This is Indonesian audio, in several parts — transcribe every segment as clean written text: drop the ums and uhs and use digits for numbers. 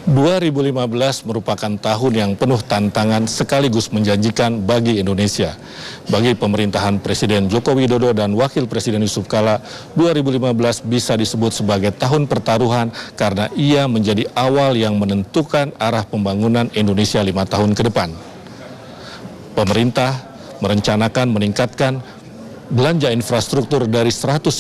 2015 merupakan tahun yang penuh tantangan sekaligus menjanjikan bagi Indonesia. Bagi pemerintahan Presiden Joko Widodo dan Wakil Presiden Yusuf Kala, 2015 bisa disebut sebagai tahun pertaruhan karena ia menjadi awal yang menentukan arah pembangunan Indonesia 5 tahun ke depan. Pemerintah merencanakan meningkatkan belanja infrastruktur dari 190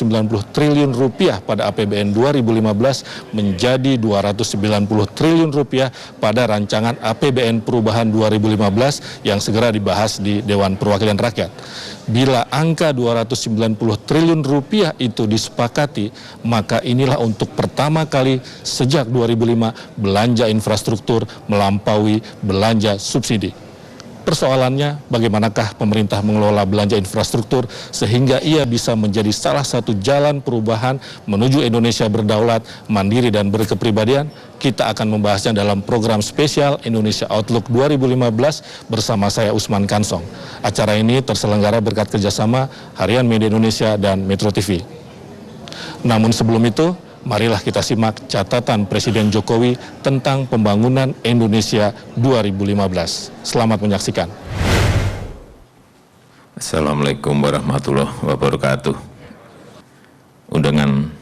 triliun rupiah pada APBN 2015 menjadi 290 triliun rupiah pada rancangan APBN perubahan 2015 yang segera dibahas di Dewan Perwakilan Rakyat. Bila angka 290 triliun rupiah itu disepakati, maka inilah untuk pertama kali sejak 2005 belanja infrastruktur melampaui belanja subsidi. Persoalannya, bagaimanakah pemerintah mengelola belanja infrastruktur sehingga ia bisa menjadi salah satu jalan perubahan menuju Indonesia berdaulat, mandiri, dan berkepribadian? Kita akan membahasnya dalam program spesial Indonesia Outlook 2015 bersama saya Usman Kansong. Acara ini terselenggara berkat kerjasama Harian Media Indonesia dan Metro TV. Namun sebelum itu, marilah kita simak catatan Presiden Jokowi tentang pembangunan Indonesia 2015. Selamat menyaksikan. Assalamualaikum warahmatullahi wabarakatuh. Undangan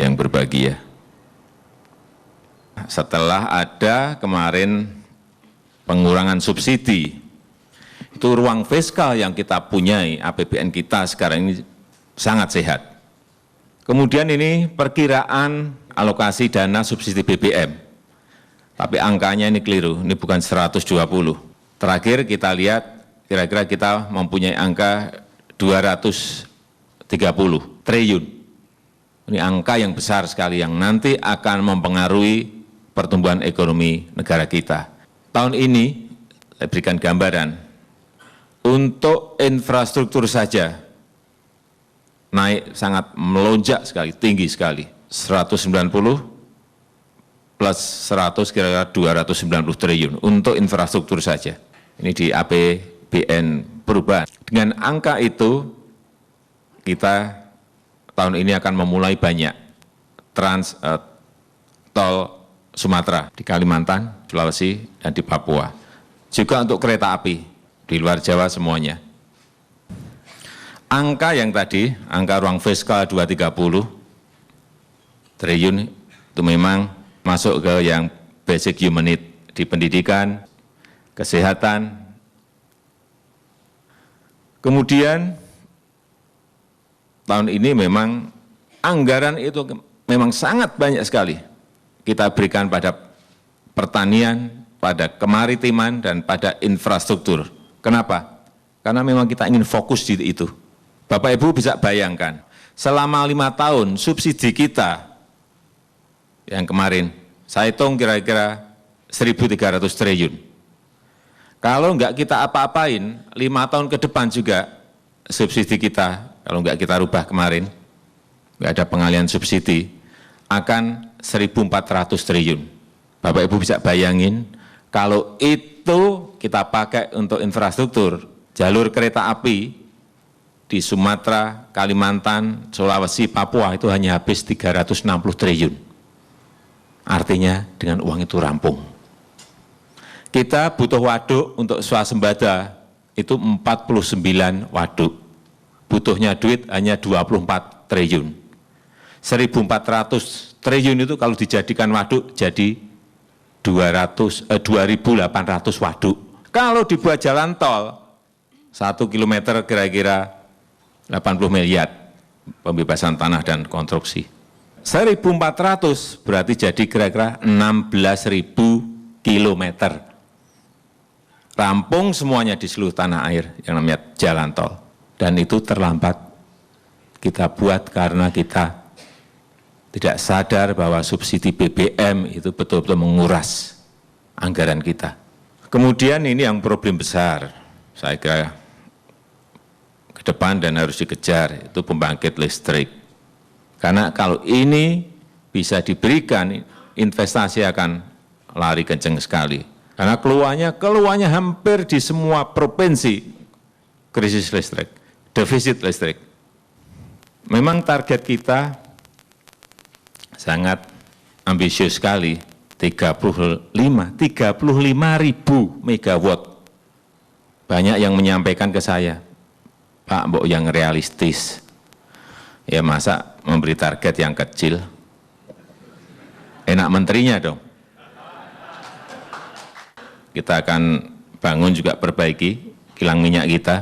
yang berbahagia. Setelah ada kemarin pengurangan subsidi, itu ruang fiskal yang kita punyai, APBN kita sekarang ini sangat sehat. Kemudian ini perkiraan alokasi dana subsidi BBM. Tapi angkanya ini keliru, ini bukan 120. Terakhir kita lihat, kira-kira kita mempunyai angka 230 triliun. Ini angka yang besar sekali yang nanti akan mempengaruhi pertumbuhan ekonomi negara kita. Tahun ini, saya berikan gambaran, untuk infrastruktur saja, naik sangat melonjak sekali, tinggi sekali. 190 plus 100 kira-kira 290 triliun untuk infrastruktur saja. Ini di APBN perubahan. Dengan angka itu, kita tahun ini akan memulai banyak tol Sumatera, di Kalimantan, Sulawesi, dan di Papua. Juga untuk kereta api, di luar Jawa semuanya. Angka yang tadi, angka ruang fiskal 230 triliun itu memang masuk ke yang basic human need di pendidikan, kesehatan. Kemudian tahun ini memang anggaran itu memang sangat banyak sekali kita berikan pada pertanian, pada kemaritiman, dan pada infrastruktur. Kenapa? Karena memang kita ingin fokus di itu. Bapak Ibu bisa bayangkan, selama 5 tahun subsidi kita yang kemarin, saya hitung kira-kira 1.300 triliun. Kalau enggak kita apa-apain, 5 tahun ke depan juga subsidi kita, kalau enggak kita rubah kemarin, enggak ada pengalihan subsidi, akan 1.400 triliun. Bapak Ibu bisa bayangin, kalau itu kita pakai untuk infrastruktur, jalur kereta api, di Sumatera, Kalimantan, Sulawesi, Papua itu hanya habis 360 triliun. Artinya dengan uang itu rampung. Kita butuh waduk untuk swasembada itu 49 waduk. Butuhnya duit hanya 24 triliun. 1.400 triliun itu kalau dijadikan waduk jadi 2.800 waduk. Kalau dibuat jalan tol, 1 kilometer kira-kira 80 miliar pembebasan tanah dan konstruksi. 1.400 berarti jadi kira-kira 16.000 kilometer. Rampung semuanya di seluruh tanah air yang namanya jalan tol. Dan itu terlambat kita buat karena kita tidak sadar bahwa subsidi BBM itu betul-betul menguras anggaran kita. Kemudian ini yang problem besar, saya kira ke depan dan harus dikejar, itu pembangkit listrik. Karena kalau ini bisa diberikan, investasi akan lari kenceng sekali. Karena keluarnya hampir di semua provinsi krisis listrik, defisit listrik. Memang target kita sangat ambisius sekali, ribu megawatt. Banyak yang menyampaikan ke saya, Pak, mbok yang realistis. Ya masa memberi target yang kecil? Enak menterinya dong. Kita akan bangun juga perbaiki kilang minyak kita.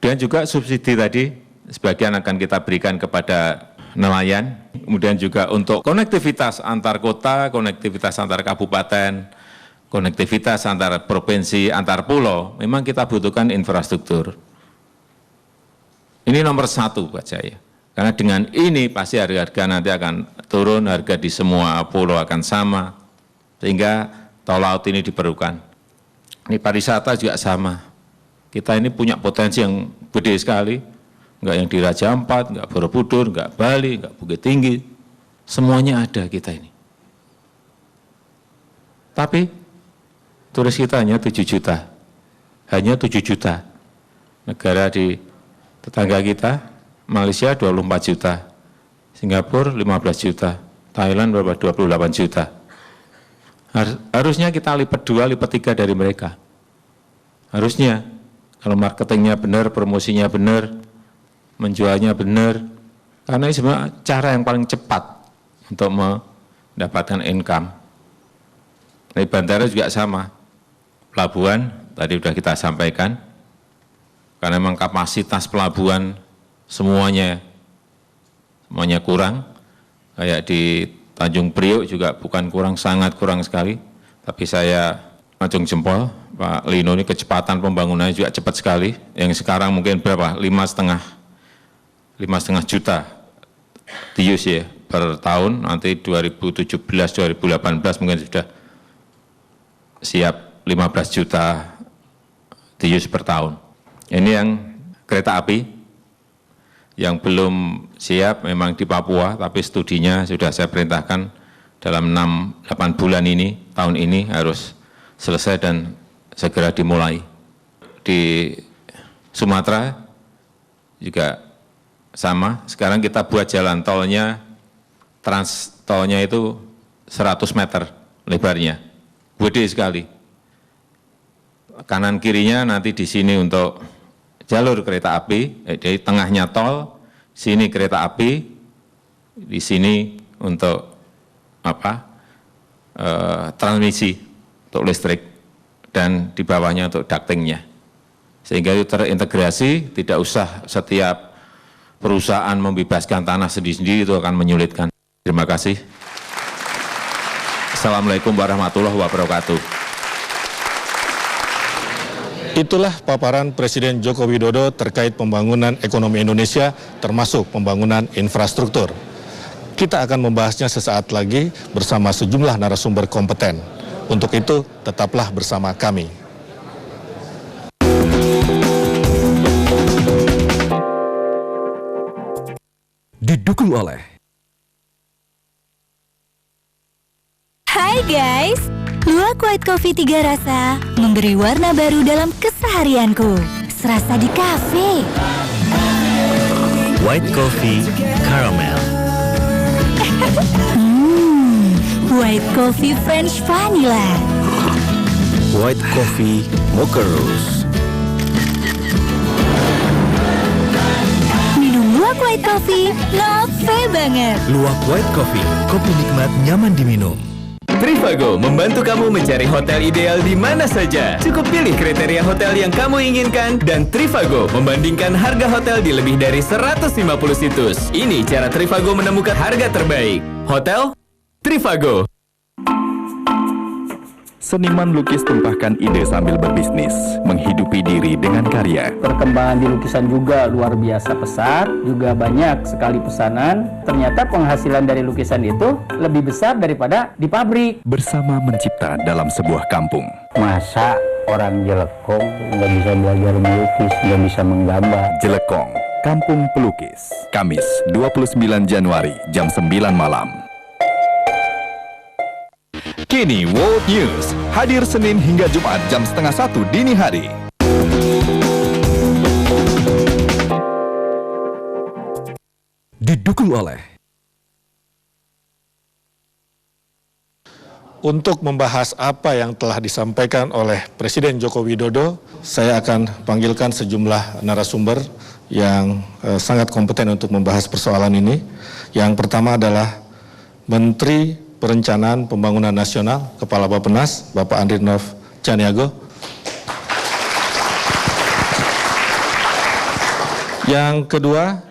Dan juga subsidi tadi, sebagian akan kita berikan kepada nelayan. Kemudian juga untuk konektivitas antar kota, konektivitas antar kabupaten, konektivitas antar provinsi, antar pulau, memang kita butuhkan infrastruktur. Ini nomor satu buat saya. Karena dengan ini pasti harga-harga nanti akan turun, harga di semua pulau akan sama. Sehingga tol laut ini diperlukan. Ini pariwisata juga sama. Kita ini punya potensi yang gede sekali. Enggak yang di Raja Ampat, enggak Borobudur, enggak Bali, enggak Bukit Tinggi. Semuanya ada kita ini. Tapi turis kita hanya 7 juta. Hanya 7 juta. Negara di tetangga kita, Malaysia 24 juta. Singapura 15 juta. Thailand berapa? 28 juta. Harusnya kita lipat 2, lipat 3 dari mereka. Harusnya. Kalau marketingnya benar, promosinya benar, menjualnya benar. Karena ini sebenarnya cara yang paling cepat untuk mendapatkan income. Di bandara juga sama. Pelabuhan, tadi sudah kita sampaikan, karena memang kapasitas pelabuhan semuanya kurang. Kayak di Tanjung Priok juga bukan kurang, sangat kurang sekali. Tapi saya acung jempol, Pak Lino ini kecepatan pembangunannya juga cepat sekali. Yang sekarang mungkin berapa? 5,5 juta TEU ya per tahun. Nanti 2017-2018 mungkin sudah siap 15 juta TEU per tahun. Ini yang kereta api yang belum siap memang di Papua, tapi studinya sudah saya perintahkan dalam 6-8 bulan ini, tahun ini harus selesai dan segera dimulai. Di Sumatera juga sama, sekarang kita buat jalan tolnya, trans tolnya itu 100 meter lebarnya, gede sekali. Kanan kirinya nanti di sini untuk jalur kereta api, jadi tengahnya tol, sini kereta api, di sini untuk transmisi untuk listrik, dan di bawahnya untuk ductingnya. Sehingga itu terintegrasi, tidak usah setiap perusahaan membebaskan tanah sendiri-sendiri, itu akan menyulitkan. Terima kasih. Assalamualaikum warahmatullahi wabarakatuh. Itulah paparan Presiden Joko Widodo terkait pembangunan ekonomi Indonesia, termasuk pembangunan infrastruktur. Kita akan membahasnya sesaat lagi bersama sejumlah narasumber kompeten. Untuk itu, tetaplah bersama kami. Didukung oleh Hai guys, Luwak White Coffee 3 rasa memberi warna baru dalam keseharianku. Serasa di kafe. White Coffee Caramel, White Coffee French Vanilla. White Coffee Mocha Rose. Minum Luwak White Coffee, love banget. Luwak White Coffee, kopi nikmat nyaman diminum. Trivago membantu kamu mencari hotel ideal di mana saja. Cukup pilih kriteria hotel yang kamu inginkan dan Trivago membandingkan harga hotel di lebih dari 150 situs. Ini cara Trivago menemukan harga terbaik. Hotel Trivago. Seniman lukis tumpahkan ide sambil berbisnis, menghidupi diri dengan karya. Perkembangan di lukisan juga luar biasa pesat, juga banyak sekali pesanan. Ternyata penghasilan dari lukisan itu lebih besar daripada di pabrik. Bersama mencipta dalam sebuah kampung. Masa orang Jelekong nggak bisa belajar melukis, nggak bisa menggambar. Jelekong, Kampung Pelukis. Kamis, 29 Januari, jam 9 malam. Kini World News, hadir Senin hingga Jumat jam 12:30 dini hari. Didukung oleh untuk membahas apa yang telah disampaikan oleh Presiden Joko Widodo, saya akan panggilkan sejumlah narasumber yang sangat kompeten untuk membahas persoalan ini. Yang pertama adalah Menteri Perencanaan Pembangunan Nasional, Kepala Bappenas, Bapak Andri Nov Caniago. Yang kedua,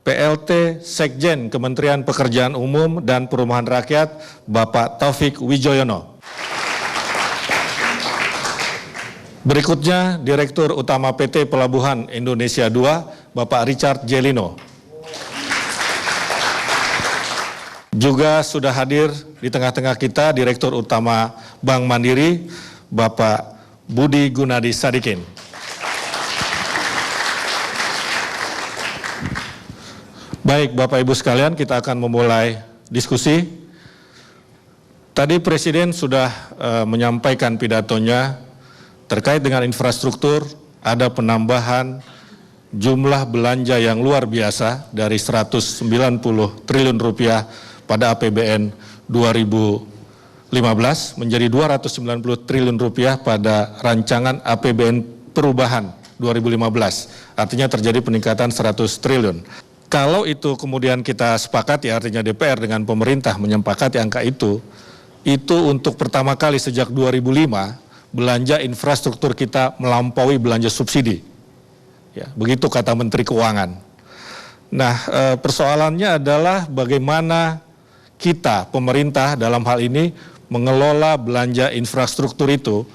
PLT Sekjen Kementerian Pekerjaan Umum dan Perumahan Rakyat, Bapak Taufik Wijoyono. Berikutnya, Direktur Utama PT Pelabuhan Indonesia II, Bapak Richard Jelino. Juga sudah hadir di tengah-tengah kita Direktur Utama Bank Mandiri, Bapak Budi Gunadi Sadikin. Baik, Bapak Ibu sekalian, kita akan memulai diskusi. Tadi Presiden sudah menyampaikan pidatonya terkait dengan infrastruktur, ada penambahan jumlah belanja yang luar biasa dari 190 triliun rupiah pada APBN 2015 menjadi 290 triliun rupiah pada rancangan APBN perubahan 2015. Artinya terjadi peningkatan 100 triliun. Kalau itu kemudian kita sepakati, artinya DPR dengan pemerintah menyepakati angka itu untuk pertama kali sejak 2005 belanja infrastruktur kita melampaui belanja subsidi. Ya, begitu kata Menteri Keuangan. Nah, persoalannya adalah bagaimana kita, pemerintah dalam hal ini mengelola belanja infrastruktur itu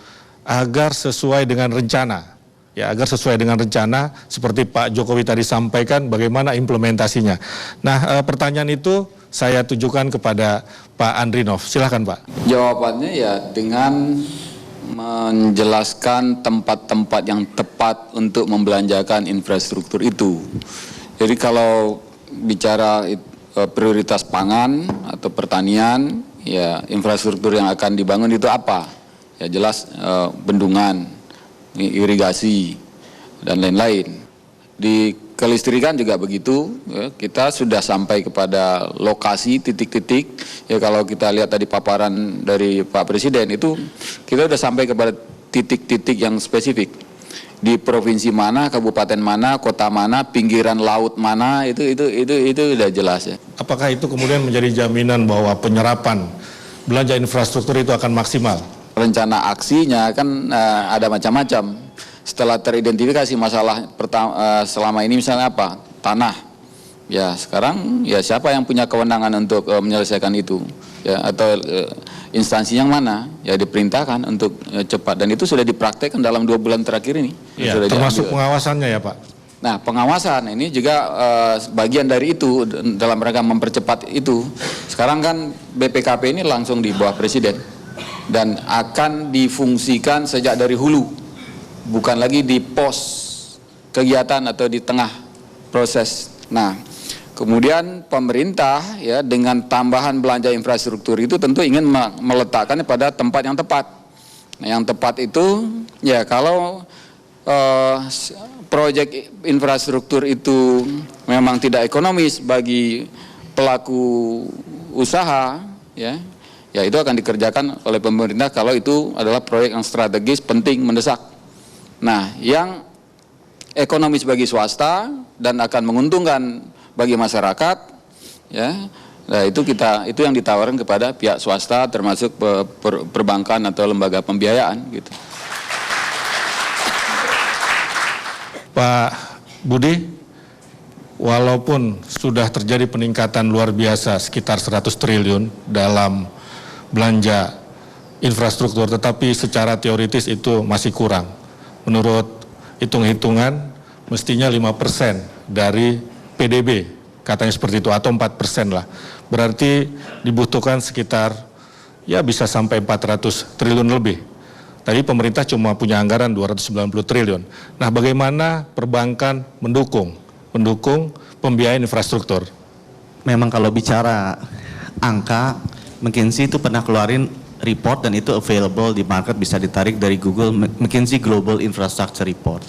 agar sesuai dengan rencana. Ya, agar sesuai dengan rencana seperti Pak Jokowi tadi sampaikan bagaimana implementasinya. Nah, pertanyaan itu saya tujukan kepada Pak Andrinov. Silakan Pak. Jawabannya ya dengan menjelaskan tempat-tempat yang tepat untuk membelanjakan infrastruktur itu. Jadi kalau bicara prioritas pangan atau pertanian, ya infrastruktur yang akan dibangun itu apa? Ya jelas bendungan, irigasi, dan lain-lain. Di kelistrikan juga begitu, ya, kita sudah sampai kepada lokasi titik-titik, ya kalau kita lihat tadi paparan dari Pak Presiden itu, kita sudah sampai kepada titik-titik yang spesifik. Di provinsi mana, kabupaten mana, kota mana, pinggiran laut mana, itu sudah jelas ya. Apakah itu kemudian menjadi jaminan bahwa penyerapan belanja infrastruktur itu akan maksimal? Rencana aksinya kan ada macam-macam. Setelah teridentifikasi masalah selama ini misalnya apa? Tanah. Ya sekarang ya siapa yang punya kewenangan untuk menyelesaikan itu? Ya atau instansi yang mana? Ya diperintahkan untuk cepat, dan itu sudah dipraktekkan dalam 2 bulan terakhir ini. Ya, termasuk pengawasannya ya Pak? Nah pengawasan ini juga bagian dari itu dalam rangka mempercepat itu. Sekarang kan BPKP ini langsung di bawah Presiden dan akan difungsikan sejak dari hulu, bukan lagi di pos kegiatan atau di tengah proses. Nah, kemudian pemerintah ya dengan tambahan belanja infrastruktur itu tentu ingin meletakkannya pada tempat yang tepat. Nah, yang tepat itu ya kalau proyek infrastruktur itu memang tidak ekonomis bagi pelaku usaha, ya itu akan dikerjakan oleh pemerintah kalau itu adalah proyek yang strategis, penting, mendesak. Nah, yang ekonomis bagi swasta dan akan menguntungkan bagi masyarakat, ya, nah itu yang ditawarkan kepada pihak swasta termasuk perbankan atau lembaga pembiayaan, gitu. Pak Budi, walaupun sudah terjadi peningkatan luar biasa sekitar 100 triliun dalam belanja infrastruktur, tetapi secara teoritis itu masih kurang. Menurut hitung-hitungan mestinya 5% dari PDB, katanya seperti itu, atau 4% lah. Berarti dibutuhkan sekitar ya bisa sampai 400 triliun lebih. Tadi pemerintah cuma punya anggaran 290 triliun. Nah, bagaimana perbankan mendukung pembiayaan infrastruktur? Memang kalau bicara angka, McKinsey itu pernah keluarin report dan itu available di market, bisa ditarik dari Google, McKinsey Global Infrastructure Report.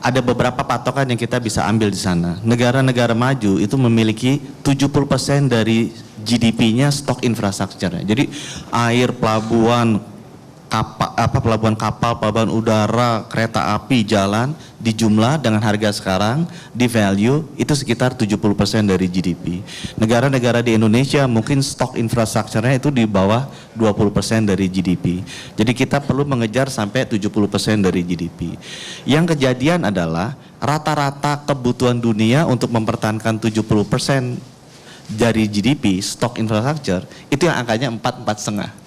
ada beberapa patokan yang kita bisa ambil di sana. Negara-negara maju itu memiliki 70% dari GDP-nya stok infrastruktur. Jadi air, pelabuhan, pelabuhan kapal, pelabuhan udara, kereta api, jalan, di jumlah dengan harga sekarang, di value, itu sekitar 70% dari GDP. Negara-negara di Indonesia mungkin stok infrastrukturnya itu di bawah 20% dari GDP. Jadi kita perlu mengejar sampai 70% dari GDP. Yang kejadian adalah rata-rata kebutuhan dunia untuk mempertahankan 70% dari GDP, stok infrastruktur, itu yang angkanya 4,5.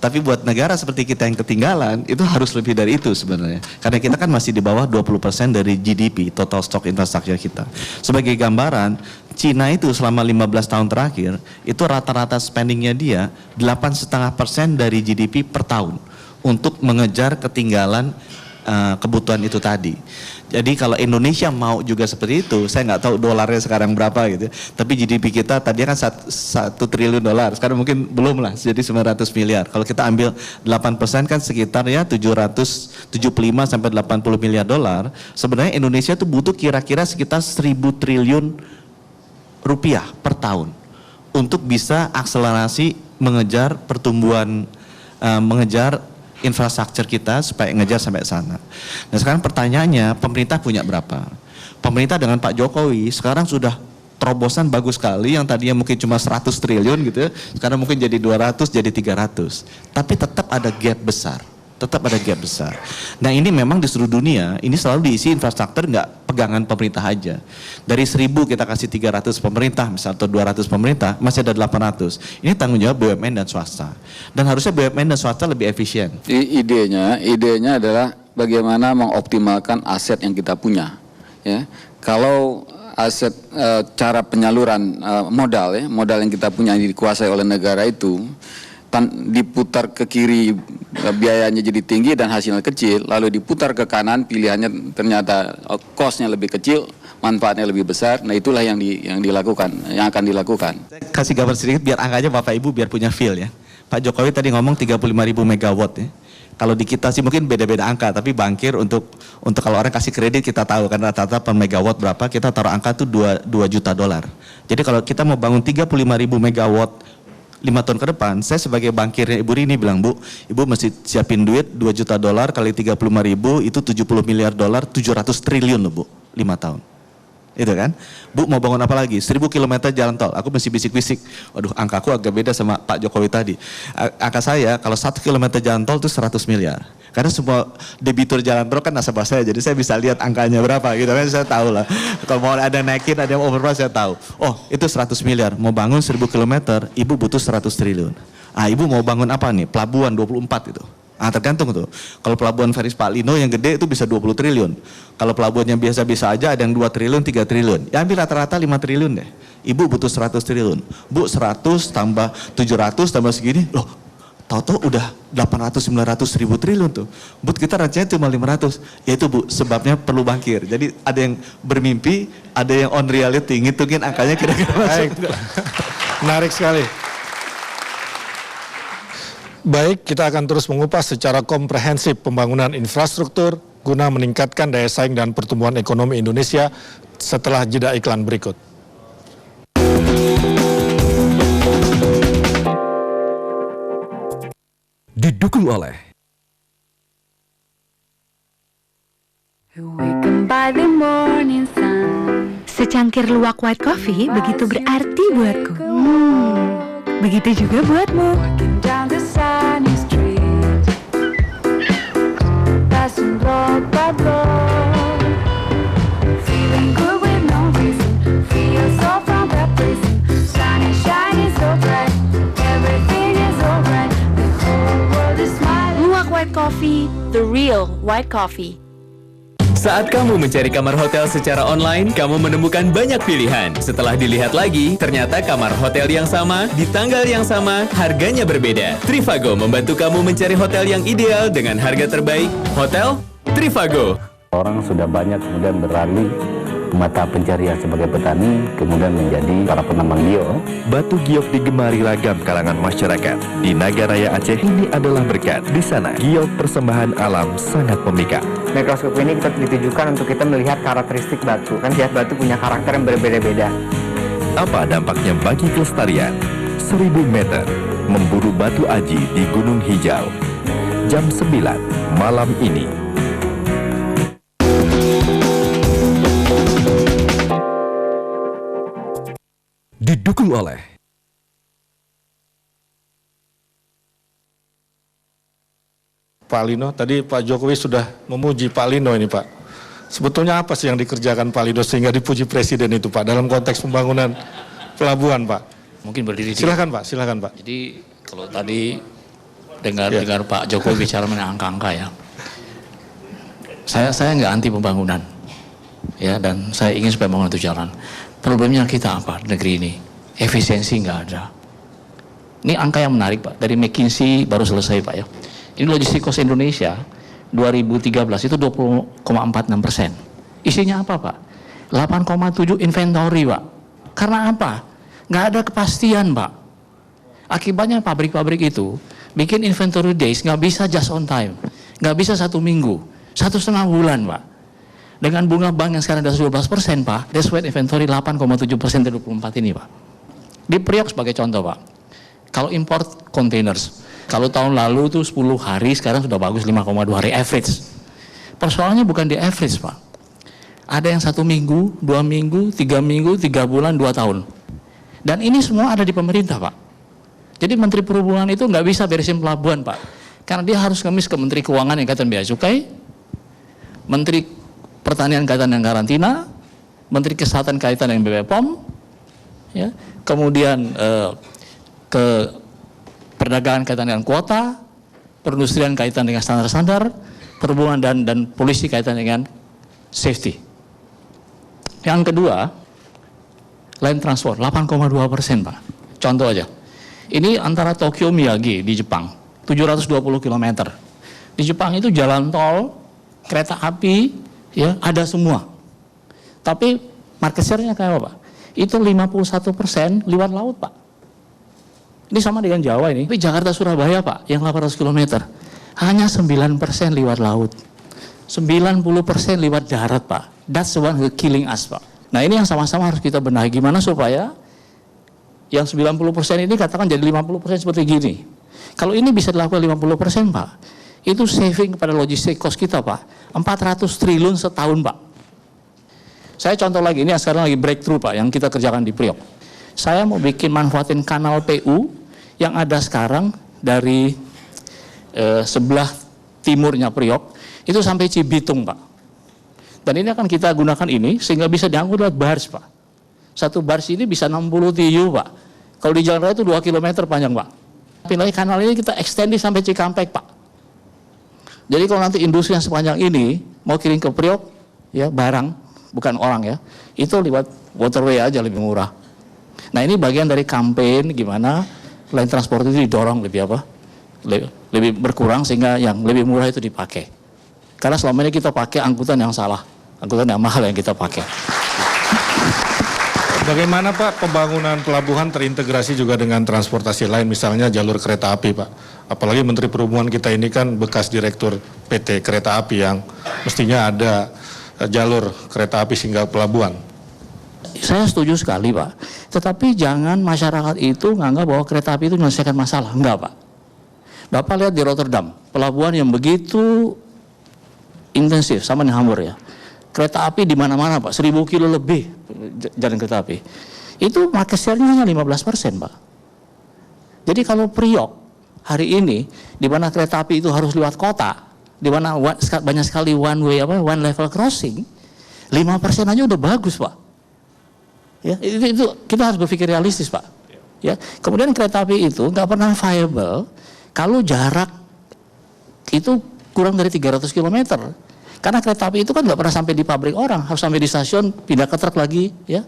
Tapi buat negara seperti kita yang ketinggalan, itu harus lebih dari itu sebenarnya. Karena kita kan masih di bawah 20% dari GDP, total stok infrastruktur kita. Sebagai gambaran, Cina itu selama 15 tahun terakhir, itu rata-rata spendingnya dia 8,5% dari GDP per tahun untuk mengejar ketinggalan kebutuhan itu tadi. Jadi kalau Indonesia mau juga seperti itu, saya nggak tahu dolarnya sekarang berapa gitu. Tapi GDP kita tadinya kan 1 triliun dolar, sekarang mungkin belum lah, jadi 900 miliar. Kalau kita ambil 8% kan sekitar ya 775 sampai 80 miliar dolar. Sebenarnya Indonesia tuh butuh kira-kira sekitar 1.000 triliun rupiah per tahun untuk bisa akselerasi mengejar pertumbuhan, mengejar infrastruktur kita supaya ngejar sampai sana. Nah sekarang pertanyaannya, pemerintah punya berapa? Pemerintah dengan Pak Jokowi sekarang sudah terobosan bagus sekali, yang tadinya mungkin cuma 100 triliun gitu, sekarang mungkin jadi 200, jadi 300. Tapi tetap ada gap besar. Nah ini memang di seluruh dunia, ini selalu diisi infrastruktur, nggak pegangan pemerintah aja. Dari 1.000 kita kasih 300 pemerintah, misalnya, atau 200 pemerintah, masih ada 800. Ini tanggung jawab BUMN dan swasta. Dan harusnya BUMN dan swasta lebih efisien. Idenya adalah bagaimana mengoptimalkan aset yang kita punya. Ya, kalau aset cara penyaluran modal yang kita punya yang dikuasai oleh negara itu diputar ke kiri biayanya jadi tinggi dan hasilnya kecil, lalu diputar ke kanan pilihannya ternyata cost-nya lebih kecil, manfaatnya lebih besar. Nah itulah yang akan dilakukan. Saya kasih gambar sedikit biar angkanya Bapak Ibu biar punya feel ya. Pak Jokowi tadi ngomong 35.000 megawatt ya. Kalau di kita sih mungkin beda-beda angka, tapi bankir untuk kalau orang kasih kredit kita tahu kan rata-rata per megawatt berapa, kita taruh angka tuh 2 juta dolar. Jadi kalau kita mau bangun 35.000 megawatt 5 tahun ke depan, saya sebagai bankirnya Ibu Rini bilang, Bu, Ibu mesti siapin duit 2 juta dolar kali 35.000 itu 70 miliar dolar, 700 triliun loh Bu, 5 tahun. Itu kan, Bu mau bangun apa lagi? 1.000 km jalan tol, aku mesti bisik-bisik, waduh angkaku agak beda sama Pak Jokowi tadi. Angka saya, kalau 1 km jalan tol itu 100 miliar. Karena semua debitur jalan tol kan nasabah saya, jadi saya bisa lihat angkanya berapa gitu kan, saya tahu lah. Kalau mau ada naikin, ada yang overprice saya tahu. Oh itu 100 miliar, mau bangun 1.000 km, Ibu butuh 100 triliun. Ibu mau bangun apa nih? Pelabuhan 24 itu. Tergantung tuh. Kalau pelabuhan Faris Pak Lino yang gede itu bisa 20 triliun. Kalau pelabuhan yang biasa-biasa aja ada yang 2 triliun, 3 triliun. Ya ambil rata-rata 5 triliun deh. Ibu butuh 100 triliun. Bu 100 tambah 700 tambah segini, loh tahu-tahu udah 800-900 ribu triliun tuh. Bu kita rencananya cuma 500. Ya itu Bu, sebabnya perlu bankir. Jadi ada yang bermimpi, ada yang on reality, ngitungin angkanya kira-kira masuk. Menarik sekali. Baik, kita akan terus mengupas secara komprehensif pembangunan infrastruktur guna meningkatkan daya saing dan pertumbuhan ekonomi Indonesia setelah jeda iklan berikut. Didukung oleh secangkir luwak white coffee begitu berarti buatku. Begitu juga buatmu. Luwak white coffee, the real white coffee. Saat kamu mencari kamar hotel secara online, kamu menemukan banyak pilihan. Setelah dilihat lagi, ternyata kamar hotel yang sama, di tanggal yang sama, harganya berbeda. Trivago membantu kamu mencari hotel yang ideal dengan harga terbaik. Hotel Trivago. Orang sudah banyak kemudian beralih mata pencarian sebagai petani, kemudian menjadi para penambang bio. Batu giok digemari ragam kalangan masyarakat. Di Nagaraya Aceh ini adalah berkat. Di sana, giok persembahan alam sangat memikat. Mikroskop ini kita ditujukan untuk kita melihat karakteristik batu. Kan tiap batu punya karakter yang berbeda-beda. Apa dampaknya bagi kelestarian? 1000 meter memburu batu aji di Gunung Hijau. Jam 9 malam ini. Didukung oleh Pak Lino, tadi Pak Jokowi sudah memuji Pak Lino ini Pak. Sebetulnya apa sih yang dikerjakan Pak Lino sehingga dipuji Presiden itu Pak dalam konteks pembangunan pelabuhan Pak? Mungkin berdiri. Silakan Pak, silakan Pak. Jadi kalau tadi dengar Pak Jokowi bicara mengenai angka-angka ya, saya nggak anti pembangunan, ya, dan saya ingin supaya pembangunan itu jalan. Problemnya kita apa negeri ini? Efisiensi nggak ada. Ini angka yang menarik Pak, dari McKinsey baru selesai Pak ya. Ini logistik cost Indonesia 2013 itu 20,46%. Isinya apa Pak? 8,7 inventory Pak. Karena apa? Nggak ada kepastian Pak. Akibatnya pabrik-pabrik itu bikin inventory days nggak bisa just on time, nggak bisa 1 minggu, 1,5 bulan Pak. Dengan bunga bank yang sekarang sudah 12% Pak, that's why inventory 8,7% dari 24 ini Pak. Di Priok sebagai contoh Pak, kalau import containers, kalau tahun lalu itu 10 hari, sekarang sudah bagus 5,2 hari average. Persoalannya bukan di average Pak. Ada yang 1 minggu, 2 minggu, 3 minggu, 3 bulan, 2 tahun. Dan ini semua ada di pemerintah Pak. Jadi Menteri Perhubungan itu nggak bisa beresin pelabuhan Pak. Karena dia harus ngemis ke Menteri Keuangan yang kaitan bea cukai, Menteri Pertanian kaitan dengan karantina, Menteri Kesehatan kaitan dengan BPOM, ya, kemudian ke perdagangan kaitan dengan kuota, perindustrian kaitan dengan standar-standar, perhubungan dan polisi kaitan dengan safety. Yang kedua, land transport 8,2% Pak. Contoh aja, ini antara Tokyo Miyagi di Jepang, 720 km. Di Jepang itu jalan tol, kereta api, ya ada semua. Tapi market share-nya kayak apa Pak? Itu 51% lewat laut Pak. Ini sama dengan Jawa ini. Tapi Jakarta Surabaya Pak, yang 800 km, hanya 9% lewat laut. 90% lewat darat Pak. That's the one who killing us Pak. Nah ini yang sama-sama harus kita benahi. Gimana supaya yang 90% ini katakan jadi 50% seperti gini. Kalau ini bisa dilakukan 50% Pak, itu saving kepada logistik cost kita Pak, 400 triliun setahun Pak. Saya contoh lagi, ini yang sekarang lagi breakthrough Pak, yang kita kerjakan di Priok. Saya mau bikin manfaatin kanal PU yang ada sekarang dari sebelah timurnya Priok, itu sampai Cibitung Pak. Dan ini akan kita gunakan ini sehingga bisa diangkut lewat barge Pak. Satu barge ini bisa 60 TEU Pak. Kalau di jalan raya itu 2 km panjang Pak. Tapi lagi kanal ini kita extend sampai Cikampek Pak. Jadi kalau nanti industri yang sepanjang ini mau kirim ke Priok, ya barang, bukan orang ya, itu lewat waterway aja lebih murah. Nah ini bagian dari campaign gimana land transport itu didorong lebih apa, lebih berkurang sehingga yang lebih murah itu dipakai. Karena selama ini kita pakai angkutan yang salah, angkutan yang mahal yang kita pakai. Bagaimana Pak pembangunan pelabuhan terintegrasi juga dengan transportasi lain, misalnya jalur kereta api Pak? Apalagi Menteri Perhubungan kita ini kan bekas direktur PT Kereta Api yang mestinya ada jalur kereta api hingga pelabuhan. Saya setuju sekali Pak, tetapi jangan masyarakat itu menganggap bahwa kereta api itu menyelesaikan masalah. Enggak Pak. Bapak lihat di Rotterdam, pelabuhan yang begitu intensif sama dengan Hamburg ya. Kereta api di mana-mana Pak, 1000 kilo lebih jalan kereta api. Itu market share-nya hanya 15% Pak. Jadi kalau Priok hari ini, di mana kereta api itu harus lewat kota, di mana banyak sekali one level crossing, 5% aja udah bagus Pak. Ya, itu kita harus berpikir realistis Pak. Ya, kemudian kereta api itu nggak pernah viable kalau jarak itu kurang dari 300 km. Karena kereta api itu kan nggak pernah sampai di pabrik orang, harus sampai di stasiun, pindah ke truk lagi, ya.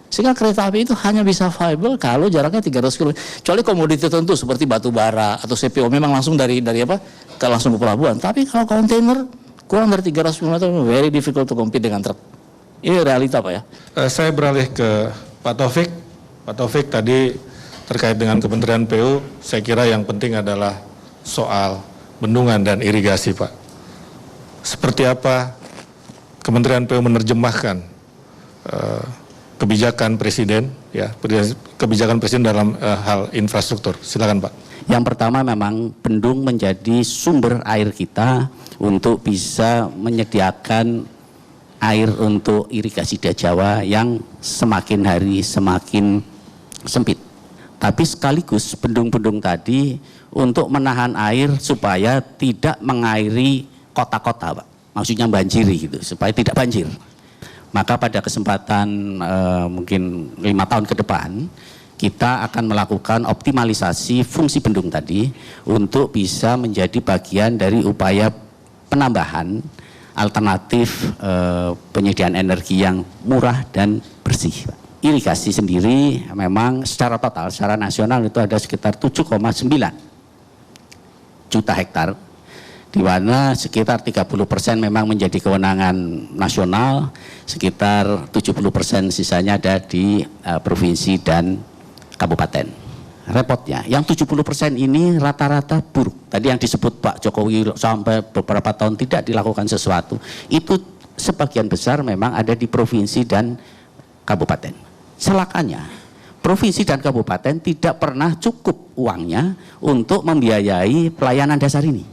Sehingga kereta api itu hanya bisa viable kalau jaraknya 300 km. Kecuali komoditi tertentu seperti batu bara atau CPO memang langsung dari apa? Langsung ke pelabuhan. Tapi kalau kontainer kurang dari 300 km very difficult to compete dengan truk. Ini realita Pak ya. Saya beralih ke Pak Taufik. Pak Taufik tadi terkait dengan Kementerian PU, saya kira yang penting adalah soal bendungan dan irigasi, Pak. Seperti apa Kementerian PU menerjemahkan kebijakan Presiden, ya, kebijakan Presiden dalam hal infrastruktur? Silakan, Pak. Yang pertama memang bendung menjadi sumber air kita untuk bisa menyediakan air untuk irigasi di Jawa yang semakin hari semakin sempit. Tapi sekaligus bendung-bendung tadi untuk menahan air supaya tidak mengairi kota-kota, Pak. Maksudnya banjiri gitu, supaya tidak banjir. Maka pada kesempatan mungkin 5 tahun ke depan, kita akan melakukan optimalisasi fungsi bendung tadi untuk bisa menjadi bagian dari upaya penambahan alternatif penyediaan energi yang murah dan bersih. Irigasi sendiri memang secara total, secara nasional itu ada sekitar 7,9 juta hektar, di mana sekitar 30% memang menjadi kewenangan nasional, sekitar 70% sisanya ada di provinsi dan kabupaten. Repotnya, yang 70% ini rata-rata buruk. Tadi yang disebut Pak Jokowi sampai beberapa tahun tidak dilakukan sesuatu, itu sebagian besar memang ada di provinsi dan kabupaten. Celakanya, provinsi dan kabupaten tidak pernah cukup uangnya untuk membiayai pelayanan dasar ini.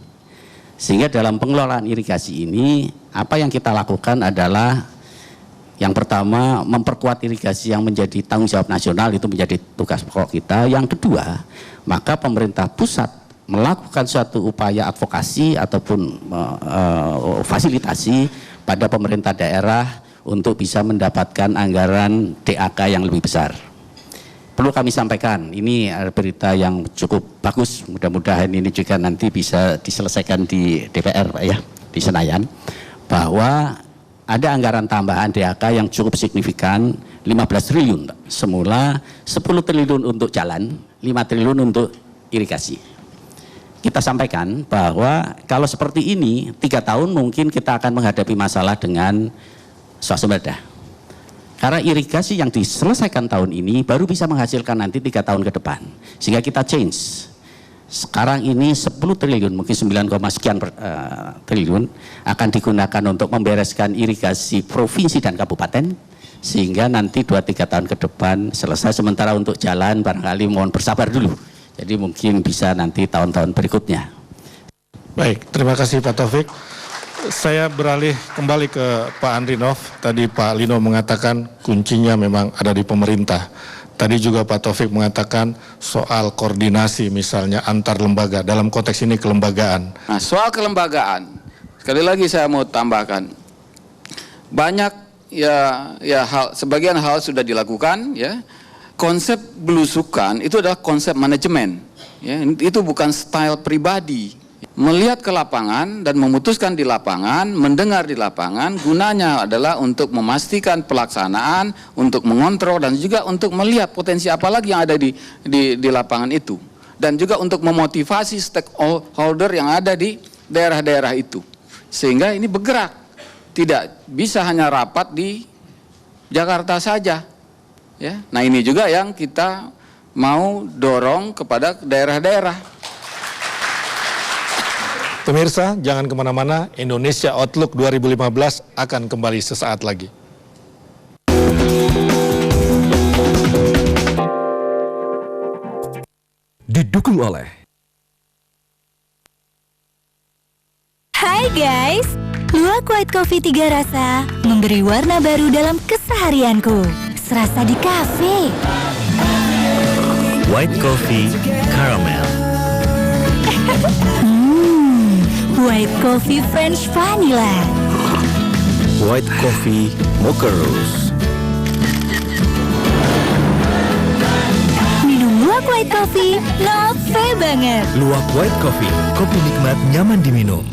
Sehingga dalam pengelolaan irigasi ini, apa yang kita lakukan adalah yang pertama, memperkuat irigasi yang menjadi tanggung jawab nasional, itu menjadi tugas pokok kita. Yang kedua, maka pemerintah pusat melakukan suatu upaya advokasi ataupun fasilitasi pada pemerintah daerah untuk bisa mendapatkan anggaran DAK yang lebih besar. Perlu kami sampaikan, ini berita yang cukup bagus, mudah-mudahan ini juga nanti bisa diselesaikan di DPR, Pak ya, di Senayan, bahwa ada anggaran tambahan DAK yang cukup signifikan, 15 triliun. Semula 10 triliun untuk jalan, 5 triliun untuk irigasi. Kita sampaikan bahwa kalau seperti ini, 3 tahun mungkin kita akan menghadapi masalah dengan swasembada. Karena irigasi yang diselesaikan tahun ini baru bisa menghasilkan nanti 3 tahun ke depan. Sehingga kita change. Sekarang ini 10 triliun, mungkin 9, sekian triliun akan digunakan untuk membereskan irigasi provinsi dan kabupaten. Sehingga nanti 2-3 tahun ke depan selesai. Sementara untuk jalan barangkali mohon bersabar dulu. Jadi mungkin bisa nanti tahun-tahun berikutnya. Baik, terima kasih Pak Taufik. Saya beralih kembali ke Pak Andrinov. Tadi Pak Lino mengatakan kuncinya memang ada di pemerintah. Tadi juga Pak Taufik mengatakan soal koordinasi misalnya antar lembaga, dalam konteks ini kelembagaan. Nah, soal kelembagaan, sekali lagi saya mau tambahkan, banyak sebagian hal sudah dilakukan, ya. Konsep belusukan itu adalah konsep manajemen, ya. Itu bukan style pribadi. Melihat ke lapangan dan memutuskan di lapangan, mendengar di lapangan, gunanya adalah untuk memastikan pelaksanaan, untuk mengontrol dan juga untuk melihat potensi apa lagi yang ada di lapangan itu. Dan juga untuk memotivasi stakeholder yang ada di daerah-daerah itu. Sehingga ini bergerak, tidak bisa hanya rapat di Jakarta saja. Ya. Nah ini juga yang kita mau dorong kepada daerah-daerah. Pemirsa, jangan kemana-mana, Indonesia Outlook 2015 akan kembali sesaat lagi. Didukung oleh Hai guys, Luwak White Coffee 3 rasa memberi warna baru dalam keseharianku. Serasa di kafe. White Coffee Caramel. White Coffee French Vanilla. White Coffee Mocha Rose. Minum Luwak White Coffee, nove banget. Luwak White Coffee, kopi nikmat nyaman diminum.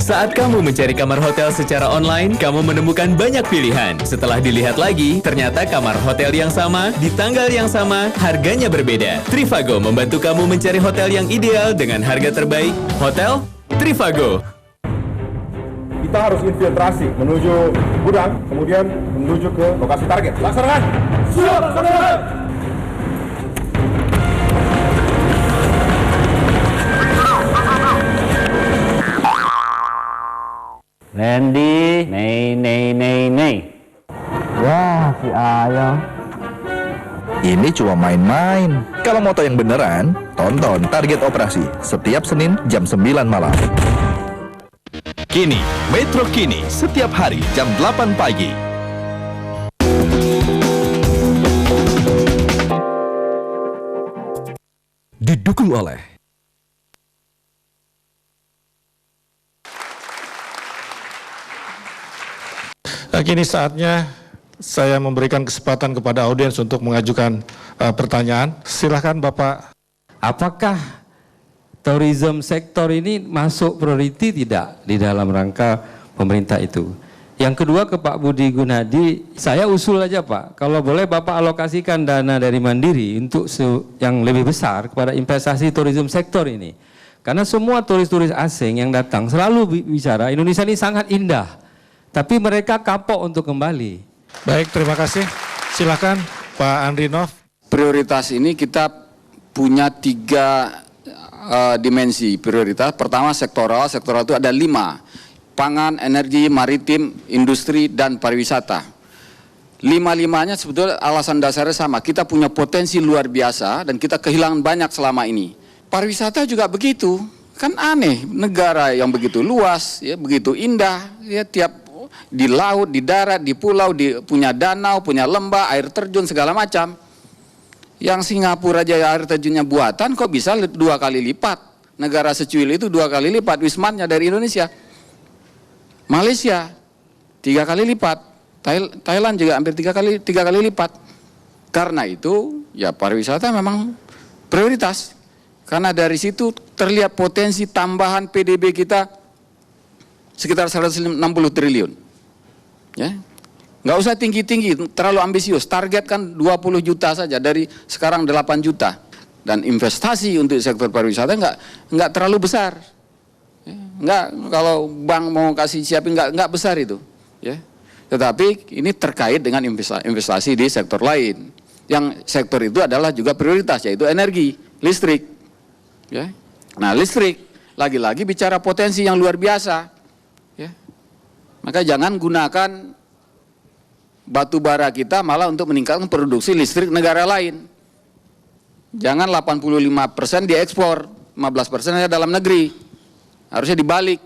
Saat kamu mencari kamar hotel secara online, kamu menemukan banyak pilihan. Setelah dilihat lagi, ternyata kamar hotel yang sama, di tanggal yang sama, harganya berbeda. Trivago membantu kamu mencari hotel yang ideal dengan harga terbaik. Hotel Trivago. Di kita harus infiltrasi menuju gudang, kemudian menuju ke lokasi target. Laksanakan. Siap, laksanakan. Randy, nei. Wah, si Ayah. Ini cuma main-main. Kalau mau tahu yang beneran, tonton Target Operasi setiap Senin jam 9 malam. Kini, Metro Kini setiap hari jam 8 pagi. Didukung oleh Kini saatnya saya memberikan kesempatan kepada audiens untuk mengajukan pertanyaan. Silakan Bapak. Apakah tourism sektor ini masuk priority tidak di dalam rangka pemerintah itu? Yang kedua ke Pak Budi Gunadi, saya usul aja Pak, kalau boleh Bapak alokasikan dana dari Mandiri untuk yang lebih besar kepada investasi tourism sektor ini. Karena semua turis-turis asing yang datang selalu bicara Indonesia ini sangat indah. Tapi mereka kapok untuk kembali. Baik, terima kasih. Silakan Pak Andrinov. Prioritas ini kita punya 3 dimensi prioritas. Pertama sektoral itu ada 5. Pangan, energi, maritim, industri, dan pariwisata. 5-5-nya sebetulnya alasan dasarnya sama. Kita punya potensi luar biasa dan kita kehilangan banyak selama ini. Pariwisata juga begitu. Kan aneh, negara yang begitu luas, ya, begitu indah, ya, tiap di laut, di darat, di pulau, punya danau, punya lembah, air terjun segala macam. Yang Singapura aja air terjunnya buatan kok bisa 2 kali lipat. Negara secuil itu 2 kali lipat wismannya dari Indonesia. Malaysia 3 kali lipat. Thailand juga hampir 3 kali lipat. Karena itu ya pariwisata memang prioritas. Karena dari situ terlihat potensi tambahan PDB kita sekitar 160 triliun. Ya, nggak usah tinggi-tinggi, terlalu ambisius. Target kan 20 juta saja dari sekarang 8 juta. Dan investasi untuk sektor pariwisata nggak terlalu besar. Ya, nggak, kalau bank mau kasih siapin nggak besar itu. Ya, tetapi ini terkait dengan investasi di sektor lain. Yang sektor itu adalah juga prioritas, yaitu energi, listrik. Ya, nah listrik lagi-lagi bicara potensi yang luar biasa. Maka jangan gunakan batu bara kita malah untuk meningkatkan produksi listrik negara lain. Jangan 85% diekspor, 15% dalam negeri. Harusnya dibalik.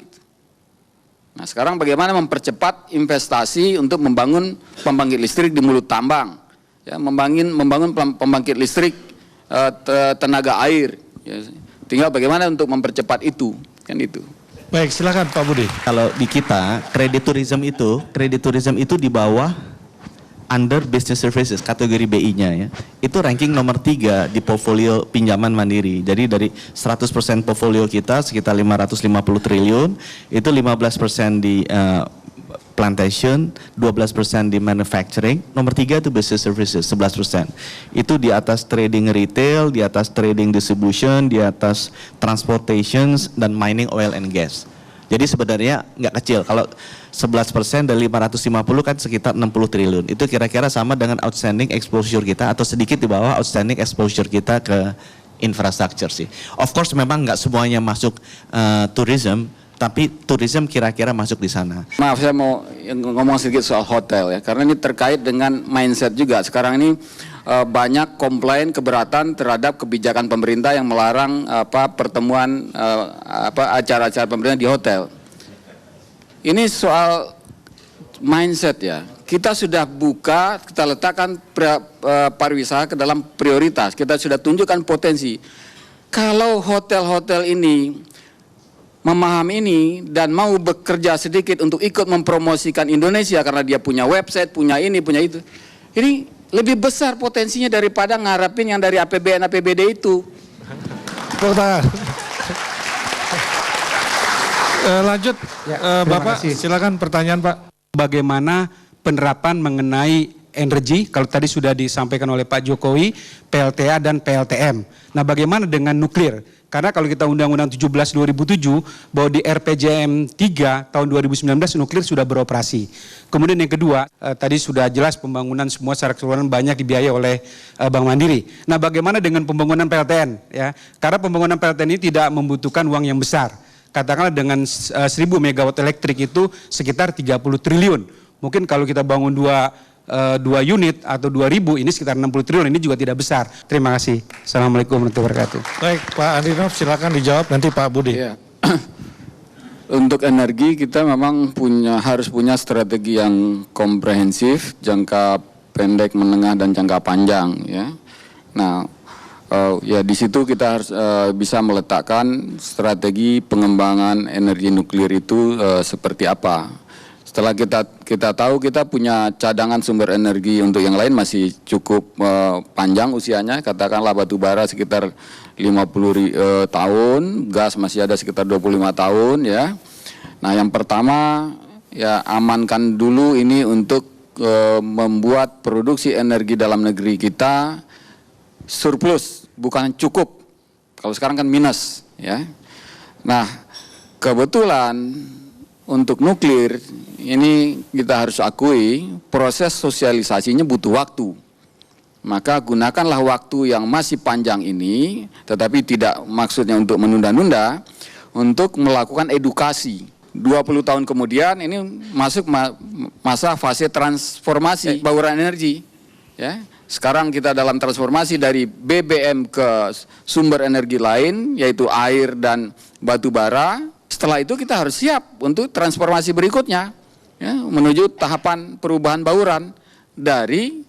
Nah sekarang bagaimana mempercepat investasi untuk membangun pembangkit listrik di mulut tambang. Ya, membangun pembangkit listrik tenaga air. Ya, tinggal bagaimana untuk mempercepat itu, kan itu. Baik, silakan Pak Budi. Kalau di kita, kredit tourism itu di bawah under business services, kategori BI-nya ya. Itu ranking nomor 3 di portfolio pinjaman mandiri. Jadi dari 100% portfolio kita sekitar 550 triliun, itu 15% di plantation, 12% di manufacturing, nomor 3 itu business services, 11%. Itu di atas trading retail, di atas trading distribution, di atas transportation, dan mining oil and gas. Jadi sebenarnya nggak kecil, kalau 11% dari 550 kan sekitar 60 triliun. Itu kira-kira sama dengan outstanding exposure kita atau sedikit di bawah outstanding exposure kita ke infrastructure sih. Of course memang nggak semuanya masuk tourism, tapi tourism kira-kira masuk di sana. Maaf, saya mau ngomong sedikit soal hotel ya, karena ini terkait dengan mindset juga. Sekarang ini banyak komplain keberatan terhadap kebijakan pemerintah yang melarang pertemuan acara-acara pemerintah di hotel. Ini soal mindset ya. Kita sudah buka, kita letakkan pariwisata ke dalam prioritas. Kita sudah tunjukkan potensi. Kalau hotel-hotel ini memahami ini dan mau bekerja sedikit untuk ikut mempromosikan Indonesia karena dia punya website, punya ini, punya itu. Ini lebih besar potensinya daripada ngarapin yang dari APBN, APBD itu. Lanjut, Bapak, silakan pertanyaan Pak. Bagaimana penerapan mengenai energi, kalau tadi sudah disampaikan oleh Pak Jokowi, PLTA dan PLTM. Nah bagaimana dengan nuklir? Karena kalau kita Undang-Undang 17 2007 bahwa di RPJM 3 tahun 2019 nuklir sudah beroperasi. Kemudian yang kedua, tadi sudah jelas pembangunan semua secara keseluruhan banyak dibiayai oleh Bank Mandiri. Nah, bagaimana dengan pembangunan PLTN ya? Karena pembangunan PLTN ini tidak membutuhkan uang yang besar. Katakanlah dengan 1000 megawatt elektrik itu sekitar 30 triliun. Mungkin kalau kita bangun dua unit atau 2000 ini sekitar 60 triliun, ini juga tidak besar. Terima kasih. Assalamualaikum warahmatullahi wabarakatuh. Baik, Pak Andrinov silakan dijawab, nanti Pak Budi. Ya. Untuk energi kita memang harus punya strategi yang komprehensif, jangka pendek, menengah dan jangka panjang ya. Nah, ya di situ kita harus bisa meletakkan strategi pengembangan energi nuklir itu seperti apa. Setelah kita tahu kita punya cadangan sumber energi untuk yang lain masih cukup panjang usianya, katakanlah batu bara sekitar 50 tahun, gas masih ada sekitar 25 tahun ya. Nah, yang pertama ya amankan dulu ini untuk membuat produksi energi dalam negeri kita surplus, bukan cukup. Kalau sekarang kan minus ya. Nah, kebetulan untuk nuklir ini kita harus akui proses sosialisasinya butuh waktu. Maka gunakanlah waktu yang masih panjang ini, tetapi tidak maksudnya untuk menunda-nunda, untuk melakukan edukasi. 20 tahun kemudian ini masuk masa fase transformasi bauran energi. Ya. Sekarang kita dalam transformasi dari BBM ke sumber energi lain, yaitu air dan batu bara. Setelah itu kita harus siap untuk transformasi berikutnya, ya, menuju tahapan perubahan bauran dari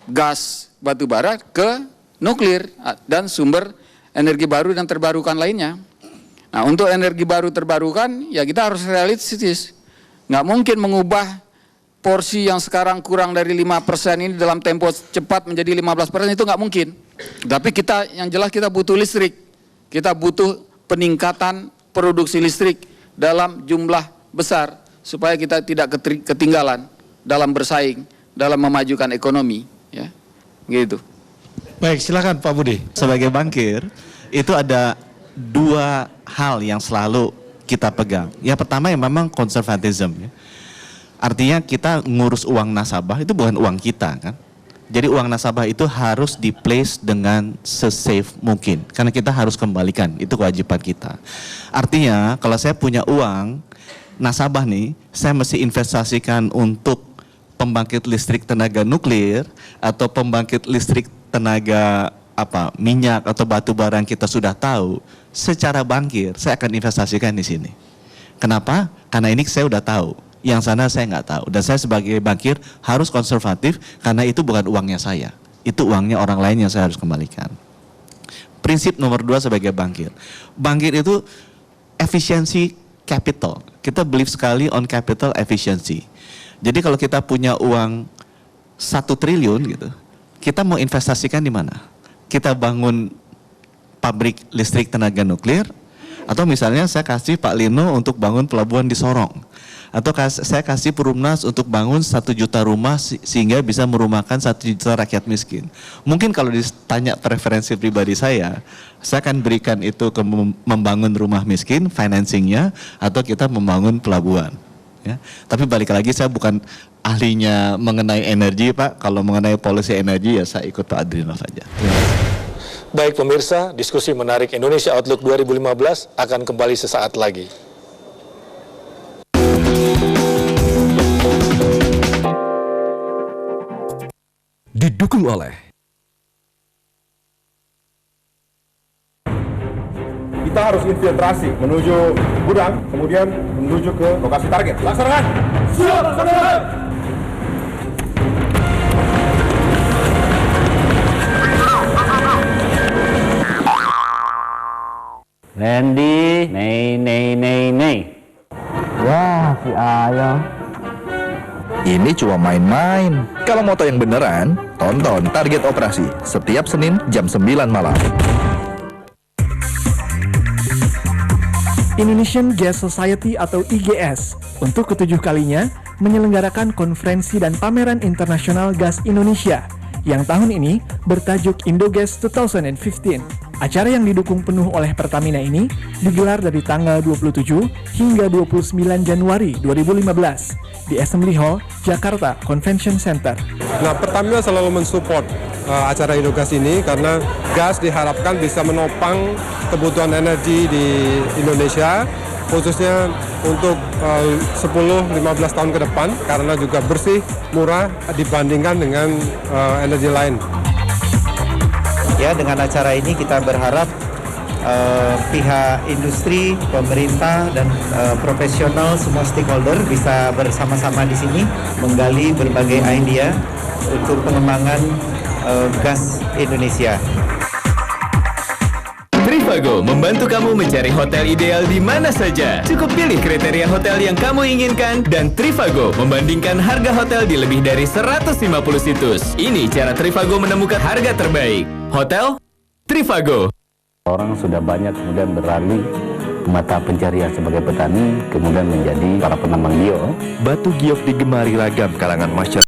gas batu bara ke nuklir dan sumber energi baru dan terbarukan lainnya. Nah, untuk energi baru terbarukan ya kita harus realistis. Nggak mungkin mengubah porsi yang sekarang kurang dari 5% ini dalam tempo cepat menjadi 15%, itu nggak mungkin. Tapi yang jelas kita butuh listrik, kita butuh peningkatan produksi listrik dalam jumlah besar supaya kita tidak ketinggalan dalam bersaing, dalam memajukan ekonomi, ya, gitu. Baik, silakan Pak Budi. Sebagai bankir itu ada dua hal yang selalu kita pegang. Yang pertama yang memang konservatism, ya. Artinya kita ngurus uang nasabah itu bukan uang kita kan. Jadi uang nasabah itu harus di-place dengan se-safe mungkin. Karena kita harus kembalikan, itu kewajiban kita. Artinya kalau saya punya uang nasabah nih, saya mesti investasikan untuk pembangkit listrik tenaga nuklir atau pembangkit listrik tenaga minyak atau batu bara yang kita sudah tahu. Secara bankir, saya akan investasikan di sini. Kenapa? Karena ini saya udah tahu. Yang sana saya nggak tahu, dan saya sebagai bankir harus konservatif karena itu bukan uangnya saya, itu uangnya orang lain yang saya harus kembalikan. Prinsip nomor 2 sebagai bankir itu efisiensi capital. Kita believe sekali on capital efficiency. Jadi kalau kita punya uang 1 triliun gitu, kita mau investasikan di mana? Kita bangun pabrik listrik tenaga nuklir, atau misalnya saya kasih Pak Lino untuk bangun pelabuhan di Sorong. Atau saya kasih Perumnas untuk bangun 1 juta rumah sehingga bisa merumahkan 1 juta rakyat miskin. Mungkin kalau ditanya preferensi pribadi saya akan berikan itu ke membangun rumah miskin, financingnya, atau kita membangun pelabuhan. Ya. Tapi balik lagi saya bukan ahlinya mengenai energi Pak. Kalau mengenai policy energi ya saya ikut Pak Andrinov saja. Baik pemirsa, diskusi menarik Indonesia Outlook 2015 akan kembali sesaat lagi. Didukung oleh Kita harus infiltrasi menuju gudang, kemudian menuju ke lokasi target. Laksanakan! Siap, laksanakan! Randy, nei. Wah, si Ayah. Ini cuma main-main. Kalau mau tahu yang beneran, tonton Target Operasi setiap Senin jam 9 malam. Indonesian Gas Society atau IGS untuk ke-7 kalinya menyelenggarakan konferensi dan pameran internasional gas Indonesia yang tahun ini bertajuk Indogas 2015. Acara yang didukung penuh oleh Pertamina ini digelar dari tanggal 27 hingga 29 Januari 2015 di Assembly Hall, Jakarta Convention Center. Nah, Pertamina selalu mensupport acara edukasi ini karena gas diharapkan bisa menopang kebutuhan energi di Indonesia, khususnya untuk 10-15 tahun ke depan, karena juga bersih, murah dibandingkan dengan energi lain. Ya, dengan acara ini kita berharap pihak industri, pemerintah, dan profesional, semua stakeholder bisa bersama-sama di sini menggali berbagai idea untuk pengembangan gas Indonesia. Trivago membantu kamu mencari hotel ideal di mana saja. Cukup pilih kriteria hotel yang kamu inginkan dan Trivago membandingkan harga hotel di lebih dari 150 situs. Ini cara Trivago menemukan harga terbaik. Hotel Trivago. Orang sudah banyak kemudian beralih mata pencarian sebagai petani, kemudian menjadi para penambang giok. Batu giok digemari ragam kalangan masyarakat.